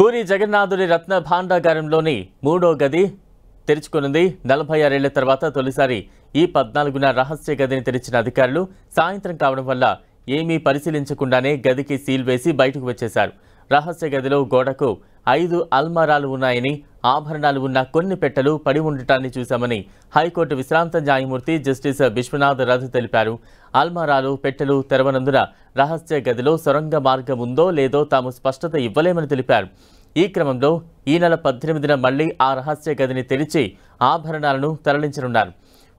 పూరి జగన్నాథుడి రత్న భాండాగారంలోని మూడో గది తెరుచుకున్నది. 46 ఏళ్ల తర్వాత తొలిసారి ఈ 14న రహస్య గదిని తెరిచిన అధికారులు సాయంత్రం కావడం వల్ల ఏమీ పరిశీలించకుండానే గదికి సీల్ వేసి బయటకు వచ్చేశారు. రహస్య గదిలో గోడకు 5 అల్మారాలు ఉన్నాయని, ఆభరణాలు ఉన్న కొన్ని పెట్టెలు పడి ఉండటాన్ని చూశామని హైకోర్టు విశ్రాంత న్యాయమూర్తి జస్టిస్ విశ్వనాథ్ రథ్ తెలిపారు. అల్మారాలు, పెట్టెలు తెరవనందున రహస్య గదిలో సొరంగ మార్గం ఉందో లేదో తాము స్పష్టత ఇవ్వలేమని తెలిపారు. ఈ క్రమంలో ఈ నెల 18న మళ్లీ ఆ రహస్య గదిని తెరిచి ఆభరణాలను తరలించనున్నారు.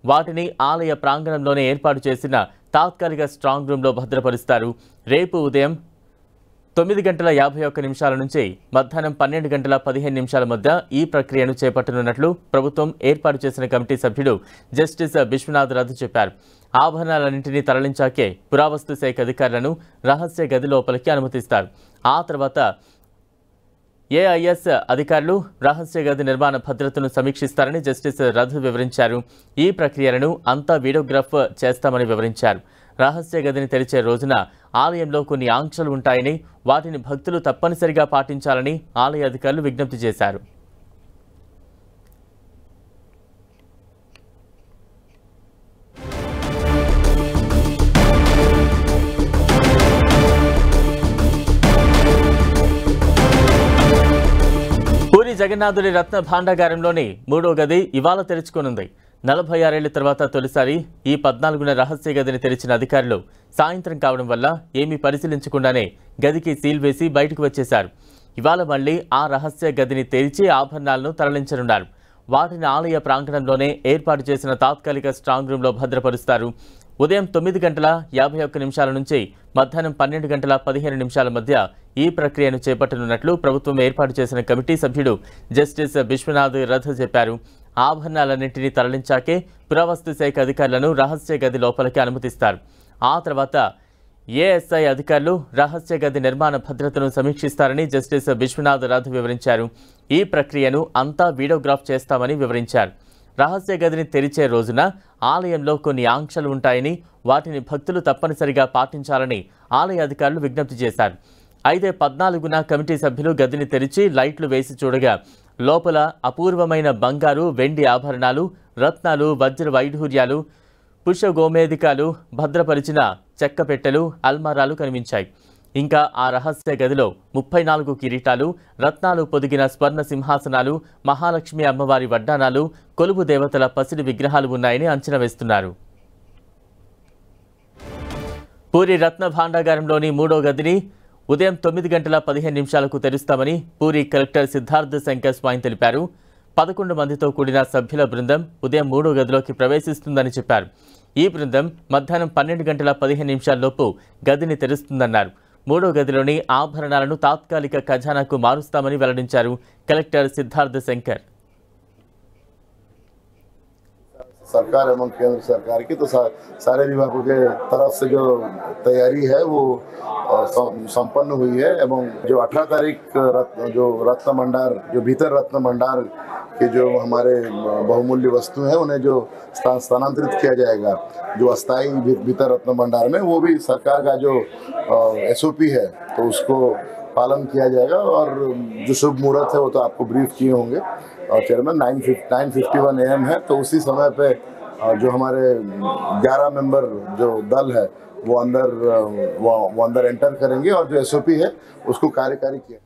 వాటిని ఆలయ ప్రాంగణంలోనే ఏర్పాటు చేసిన తాత్కాలిక స్ట్రాంగ్ రూమ్లో భద్రపరుస్తారు. రేపు ఉదయం 9:51 నుంచి మధ్యాహ్నం 12:15 మధ్య ఈ ప్రక్రియను చేపట్టనున్నట్లు ప్రభుత్వం ఏర్పాటు చేసిన కమిటీ సభ్యుడు జస్టిస్ విశ్వనాథ్ రథ్ చెప్పారు. ఆభరణాలన్నింటినీ తరలించాకే పురావస్తు శాఖ అధికారులను రహస్య గది లోపలికి అనుమతిస్తారు. ఆ తర్వాత ఏఐఎస్ అధికారులు రహస్య గది నిర్మాణ భద్రతను సమీక్షిస్తారని జస్టిస్ రథ్ వివరించారు. ఈ ప్రక్రియలను అంతా వీడియోగ్రాఫ్ చేస్తామని వివరించారు. రహస్య గదిని తెరిచే రోజున ఆలయంలో కొన్ని ఆంక్షలు ఉంటాయని, వాటిని భక్తులు తప్పనిసరిగా పాటించాలని ఆలయ అధికారులు విజ్ఞప్తి చేశారు. పూరి జగన్నాథుడి రత్న భాండాగారంలోని మూడో గది ఇవాళ తెరుచుకోనుంది. 46 ఏళ్ల తర్వాత తొలిసారి ఈ 14న రహస్య గదిని తెరిచిన అధికారులు సాయంత్రం కావడం వల్ల ఏమీ పరిశీలించకుండానే గదికి సీల్ వేసి బయటకు వచ్చేశారు. ఇవాళ మళ్లీ ఆ రహస్య గదిని తెరిచి ఆభరణాలను తరలించనున్నారు. వాటిని ఆలయ ప్రాంగణంలోనే ఏర్పాటు చేసిన తాత్కాలిక స్ట్రాంగ్ రూమ్లో భద్రపరుస్తారు. ఉదయం 9:51 నుంచి మధ్యాహ్నం 12:15 మధ్య ఈ ప్రక్రియను చేపట్టనున్నట్లు ప్రభుత్వం ఏర్పాటు చేసిన కమిటీ సభ్యుడు జస్టిస్ విశ్వనాథ్ రథ్ చెప్పారు. ఆభరణాలన్నింటినీ తరలించాకే పురావస్తు శాఖ అధికారులను రహస్య గది లోపలికి అనుమతిస్తారు. ఆ తర్వాత ఏఎస్ఐ అధికారులు రహస్య గది నిర్మాణ భద్రతను సమీక్షిస్తారని జస్టిస్ విశ్వనాథ్ రథ్ వివరించారు. ఈ ప్రక్రియను అంతా వీడియోగ్రాఫ్ చేస్తామని వివరించారు. రహస్య గదిని తెరిచే రోజున ఆలయంలో కొన్ని ఆంక్షలు ఉంటాయని, వాటిని భక్తులు తప్పనిసరిగా పాటించాలని ఆలయ అధికారులు విజ్ఞప్తి చేశారు. అయితే 14న కమిటీ సభ్యులు గదిని తెరిచి లైట్లు వేసి చూడగా లోపల అపూర్వమైన బంగారు, వెండి ఆభరణాలు, రత్నాలు, వజ్ర వైఢూర్యాలు, పుష్పగోమేధికాలు భద్రపరిచిన చెక్క పెట్టెలు, అల్మారాలు కనిపించాయి. ఇంకా ఆ రహస్య గదిలో 34 కిరీటాలు, రత్నాలు పొదిగిన స్వర్ణ సింహాసనాలు, మహాలక్ష్మి అమ్మవారి వడ్డానాలు, కొలువు దేవతల పసిడి విగ్రహాలు ఉన్నాయని అంచనా వేస్తున్నారు. పూరి రత్న భాండాగారంలోని మూడో గదిని ఉదయం 9:15 తెరుస్తామని పూరి కలెక్టర్ సిద్ధార్థ్ శంకర్ స్వామి తెలిపారు. 11 మందితో కూడిన సభ్యుల బృందం ఉదయం మూడో గదిలోకి ప్రవేశిస్తుందని చెప్పారు. ఈ బృందం మధ్యాహ్నం 12:15 లోపు గదిని తెరుస్తుందన్నారు. మూడో గదిలోని ఆభరణాలను తాత్కాలిక ఖజానాకు మారుస్తామని వెల్లడించారు కలెక్టర్ సిద్ధార్థ్ శంకర్. सरकार एवं केंद्र सरकार की तो सारे विभागों के तरफ से जो तैयारी है वो संपन्न हुई है एवं जो 18 तारीख जो रत्न भंडार, जो भीतर रत्न भंडार के जो हमारे बहुमूल्य वस्तु हैं उन्हें जो स्थानांतरित किया जाएगा जो अस्थायी भीतर रत्न भंडार में, वो भी सरकार का जो SOP है तो उसको पालन किया जाएगा। और जो शुभ मुहूर्त है वो तो आपको ब्रीफ किए होंगे और चेयरमैन 9:51 AM है, तो उसी समय पे जो हमारे 11 मेंबर जो दल है वो अंदर एंटर करेंगे और जो SOP है उसको कार्यकारी किया।